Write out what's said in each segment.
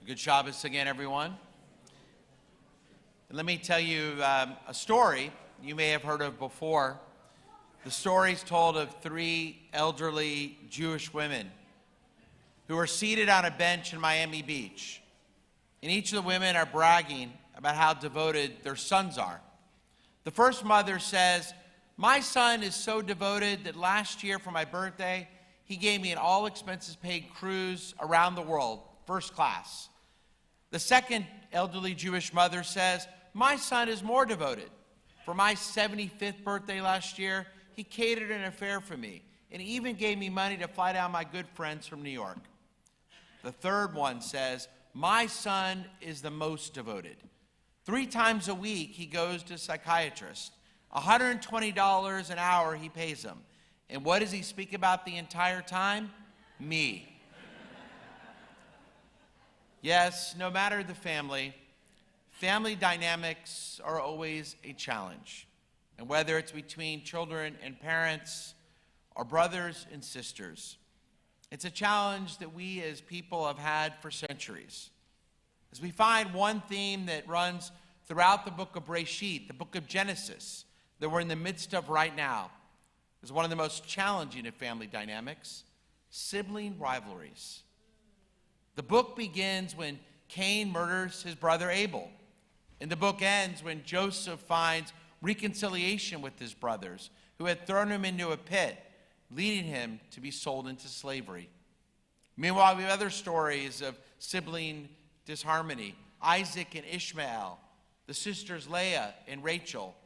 Good Shabbos again, everyone. And let me tell you a story you may have heard of before. The story is told of three elderly Jewish women who are seated on a bench in Miami Beach. And each of the women are bragging about how devoted their sons are. The first mother says, "My son is so devoted that last year for my birthday, he gave me an all-expenses-paid cruise around the world, first class." The second elderly Jewish mother says, "My son is more devoted. For my 75th birthday last year, he catered an affair for me and even gave me money to fly down my good friends from New York." The third one says, "My son is the most devoted. 3 times a week he goes to a psychiatrist. $120 an hour he pays him. And what does he speak about the entire time? Me." Yes, no matter the family dynamics are always a challenge. And whether it's between children and parents or brothers and sisters, it's a challenge that we as people have had for centuries. As we find one theme that runs throughout the book of Breshit, the book of Genesis, that we're in the midst of right now, is one of the most challenging of family dynamics: sibling rivalries. The book begins when Cain murders his brother Abel. And the book ends when Joseph finds reconciliation with his brothers who had thrown him into a pit, leading him to be sold into slavery. Meanwhile, we have other stories of sibling disharmony: Isaac and Ishmael, the sisters Leah and Rachel.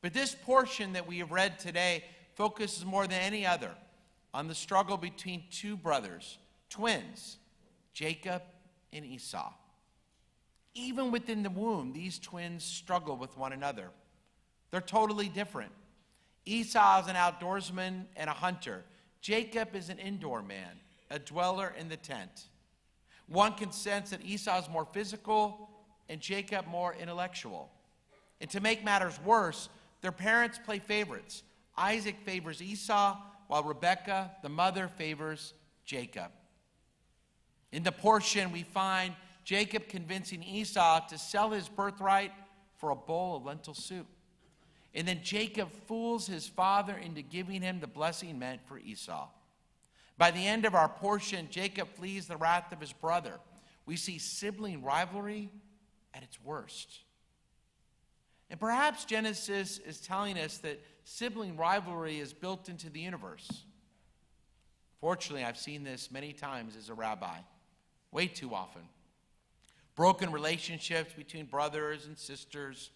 But this portion that we have read today focuses more than any other on the struggle between two brothers, twins, Jacob and Esau. Even within the womb, these twins struggle with one another. They're totally different. Esau is an outdoorsman and a hunter. Jacob is an indoor man, a dweller in the tent. One can sense that Esau is more physical and Jacob more intellectual. And to make matters worse, their parents play favorites. Isaac favors Esau, while Rebekah, the mother, favors Jacob. In the portion, we find Jacob convincing Esau to sell his birthright for a bowl of lentil soup. And then Jacob fools his father into giving him the blessing meant for Esau. By the end of our portion, Jacob flees the wrath of his brother. We see sibling rivalry at its worst. And perhaps Genesis is telling us that sibling rivalry is built into the universe. Fortunately, I've seen this many times as a rabbi, way too often. Broken relationships between brothers and sisters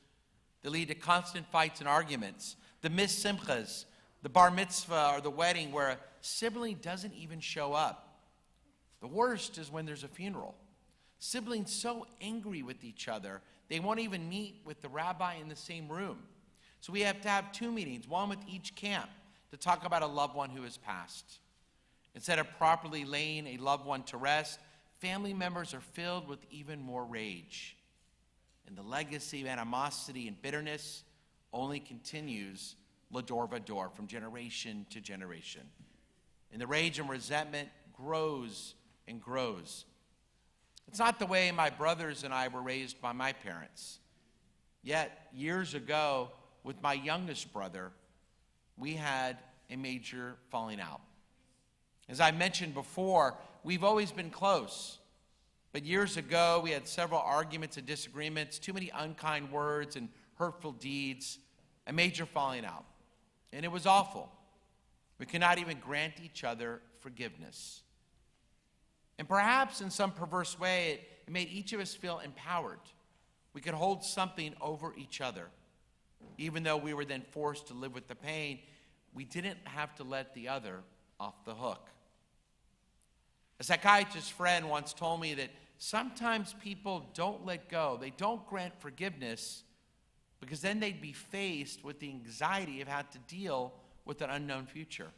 that lead to constant fights and arguments. The missed simchas, the bar mitzvah or the wedding where a sibling doesn't even show up. The worst is when there's a funeral. Siblings so angry with each other, they won't even meet with the rabbi in the same room. So we have to have 2 meetings, one with each camp, to talk about a loved one who has passed. Instead of properly laying a loved one to rest, family members are filled with even more rage. And the legacy of animosity and bitterness only continues l'dor vador, from generation to generation. And the rage and resentment grows and grows. It's not the way my brothers and I were raised by my parents. Yet, years ago, with my youngest brother, we had a major falling out. As I mentioned before, we've always been close. But years ago, we had several arguments and disagreements, too many unkind words and hurtful deeds, a major falling out. And it was awful. We could not even grant each other forgiveness. And perhaps in some perverse way, it made each of us feel empowered. We could hold something over each other. Even though we were then forced to live with the pain, we didn't have to let the other off the hook. A psychiatrist friend once told me that sometimes people don't let go. They don't grant forgiveness because then they'd be faced with the anxiety of having to deal with an unknown future.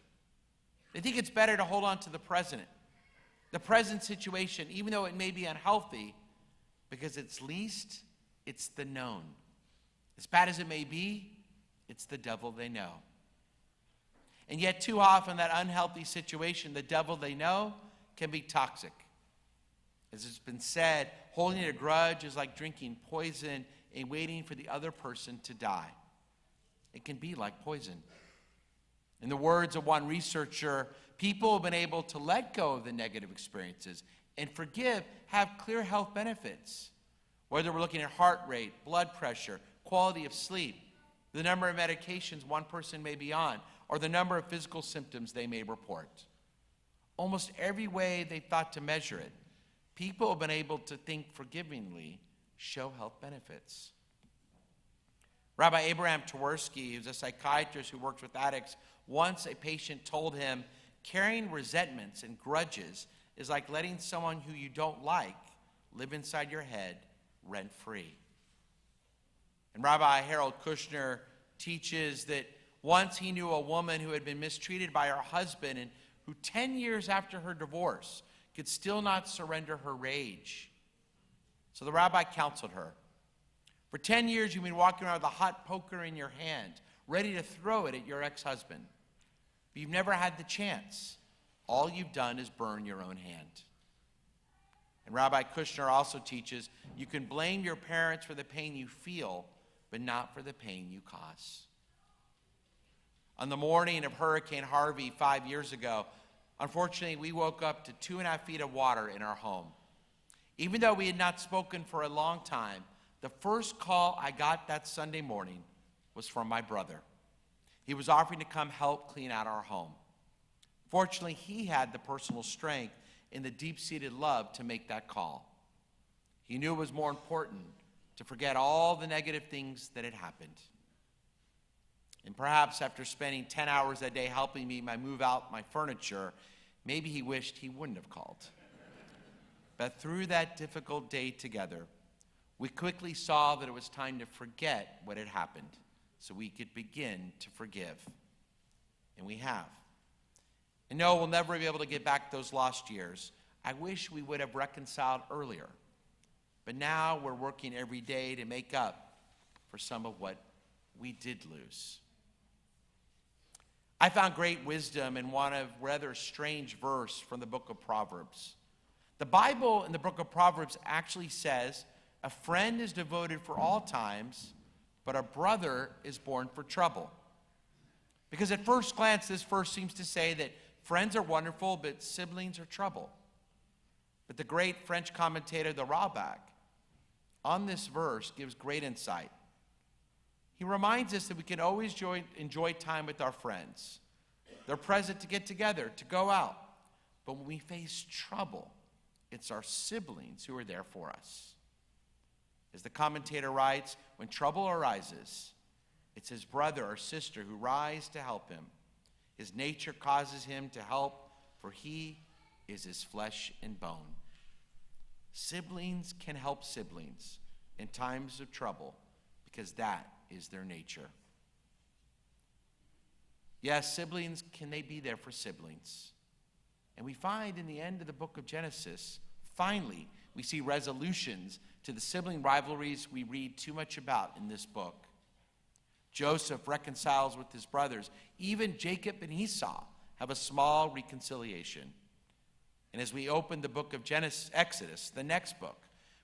They think it's better to hold on to the present situation, even though it may be unhealthy, because at least it's the known. As bad as it may be, it's the devil they know. And yet too often that unhealthy situation, the devil they know, can be toxic. As it's been said, holding a grudge is like drinking poison and waiting for the other person to die. It can be like poison. In the words of one researcher, people who have been able to let go of the negative experiences and forgive have clear health benefits. Whether we're looking at heart rate, blood pressure, quality of sleep, the number of medications one person may be on, or the number of physical symptoms they may report. Almost every way they thought to measure it, people who have been able to think forgivingly show health benefits. Rabbi Abraham Tversky, who's a psychiatrist who works with addicts, once a patient told him, carrying resentments and grudges is like letting someone who you don't like live inside your head rent-free. And Rabbi Harold Kushner teaches that once he knew a woman who had been mistreated by her husband and who 10 years after her divorce could still not surrender her rage. So the rabbi counseled her. For 10 years, you've been walking around with a hot poker in your hand, ready to throw it at your ex-husband. But you've never had the chance. All you've done is burn your own hand. And Rabbi Kushner also teaches you can blame your parents for the pain you feel, but not for the pain you cause. On the morning of Hurricane Harvey 5 years ago, unfortunately, we woke up to 2.5 feet of water in our home. Even though we had not spoken for a long time, the first call I got that Sunday morning was from my brother. He was offering to come help clean out our home. Fortunately, he had the personal strength and the deep-seated love to make that call. He knew it was more important to forget all the negative things that had happened. And perhaps after spending 10 hours a day helping me move out my furniture, maybe he wished he wouldn't have called. But through that difficult day together, we quickly saw that it was time to forget what had happened so we could begin to forgive. And we have. And no, we'll never be able to get back those lost years. I wish we would have reconciled earlier. But now we're working every day to make up for some of what we did lose. I found great wisdom in one of rather strange verse from the book of Proverbs. The Bible in the book of Proverbs actually says, a friend is devoted for all times, but a brother is born for trouble. Because at first glance, this verse seems to say that friends are wonderful, but siblings are trouble. But the great French commentator, the Rabbi, on this verse gives great insight. He reminds us that we can always enjoy time with our friends. They're present to get together, to go out. But when we face trouble, it's our siblings who are there for us. As the commentator writes, when trouble arises, it's his brother or sister who rise to help him. His nature causes him to help, for he is his flesh and bone. Siblings can help siblings in times of trouble because that is their nature. Yes, siblings, can they be there for siblings? And we find in the end of the book of Genesis, finally, we see resolutions to the sibling rivalries we read too much about in this book. Joseph reconciles with his brothers. Even Jacob and Esau have a small reconciliation. And as we open the book of Exodus, the next book,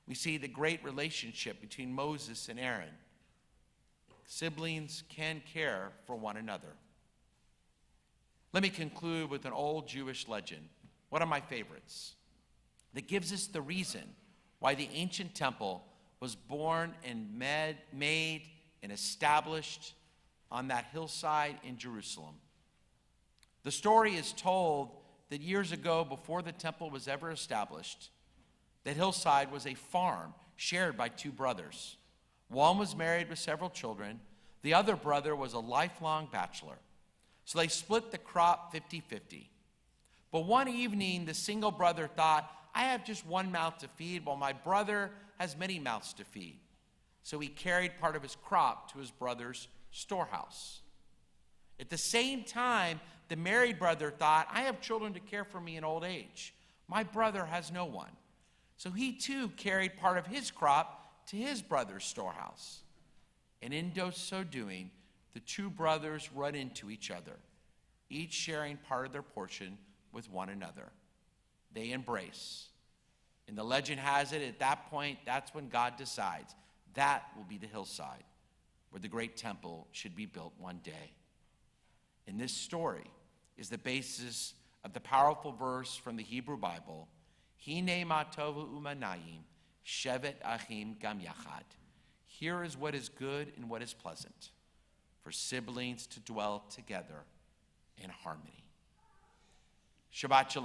we see the great relationship between Moses and Aaron. Siblings can care for one another. Let me conclude with an old Jewish legend, one of my favorites, that gives us the reason why the ancient temple was born and made and established on that hillside in Jerusalem. The story is told that years ago, before the temple was ever established, that hillside was a farm shared by two brothers. One was married with several children. The other brother was a lifelong bachelor. So they split the crop 50-50. But one evening, the single brother thought, I have just one mouth to feed, while my brother has many mouths to feed. So he carried part of his crop to his brother's storehouse. At the same time, the married brother thought, I have children to care for me in old age. My brother has no one. So he too carried part of his crop to his brother's storehouse. And in so doing, the two brothers run into each other, each sharing part of their portion with one another. They embrace. And the legend has it, at that point, that's when God decides that will be the hillside where the great temple should be built one day. And this story is the basis of the powerful verse from the Hebrew Bible, Hine ma tovu umanayim, shevet achim gam yachad. Here is what is good and what is pleasant, for siblings to dwell together in harmony. Shabbat Shalom.